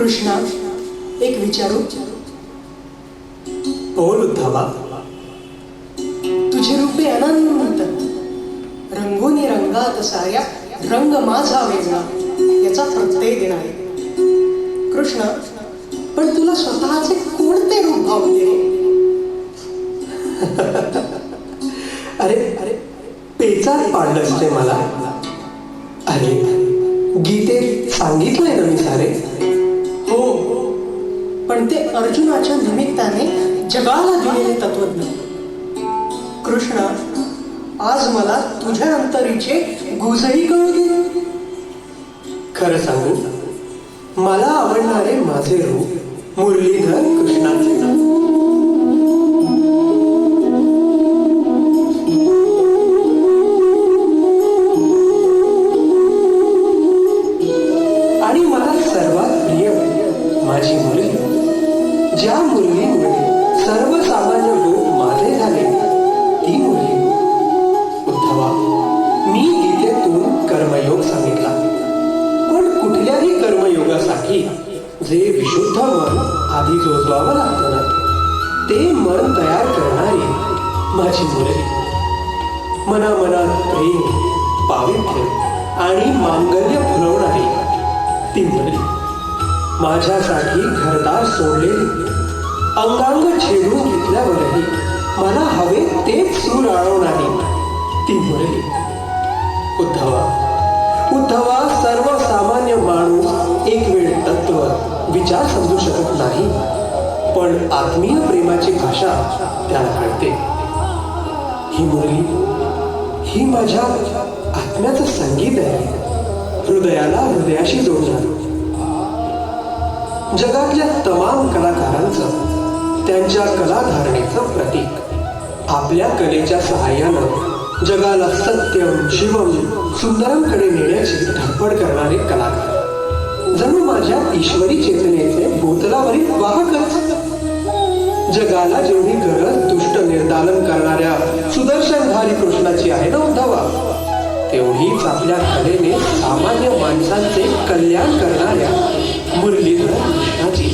कृष्णा, एक विचारू? बोल उद्धवा. तुझे रूपे अनंत, रंगोनी रंगात साऱ्या, रंग माझा वेगळा याचा प्रत्यय देणारे. कृष्णा, पण तुला स्वतःचे कोणते रूप भावते रे? अरे अरे पेचात पाडलंस ते मला. अरे गीतेत सांगितलंय ना मी सारे. हो, पण ते अर्जुनाच्या निमित्ताने जगाला दिलेले तत्वज्ञ. कृष्णा, आज मला तुझ्या अंतरीचे गुजही कळले. खरं सांगू, मला आवडणारे माझे रूप मुरलीधर कृष्णाचे. आणि मला सर्वात प्रिय माझी मुरली, ज्या मुरलीमुळे सर्वसामान्य लोक माझे झाले, ती मुरली. उद्धवा, मी गीतेतून कर्मयोग सांगितला, पण कुठल्याही कर्मयोगासाठी जे विशुद्ध मन आधी जोडवावं लागतं ना, ते मन तयार करणारी माझी मुरली. मनामनात प्रेम, पावित्र्य आणि मांगल्य फुलवणारी ती मुरली. माझ्यासाठी घरदार सोडलेली, अंगांग छेडून घेतल्यावरही मला हवे तेच सूर आळवणारी ती मुरली. उद्धवा, सर्वसामान्य माणूस एक वेळ तत्व विचार समजू शकत नाही, पण आत्मीय प्रेमाची भाषा त्याला कळते. ही मुरली, ही माझ्या आत्म्याचं संगीत आहे, हृदयाला हृदयाशी जोडणार. जगातल्या तमाम कलाकारांचं, त्यांच्या कलाधारणेचं प्रतीक. आपल्या कलेच्या सहाय्यानं जगाला सत्यम, शिवम, सुंदरमकडे नेण्याची धडपड करणारे कलाकार, जणू माझ्या ईश्वरी चेतनेचे भूतलावरील वाहकच. जगाला जेवढी गरज दुष्ट निर्दालन करणाऱ्या सुदर्शनधारी कृष्णाची आहे ना उद्धवा, तेवढीच आपल्या कलेने सामान्य माणसांचे कल्याण करणाऱ्या मुरलीधर कृष्णाची.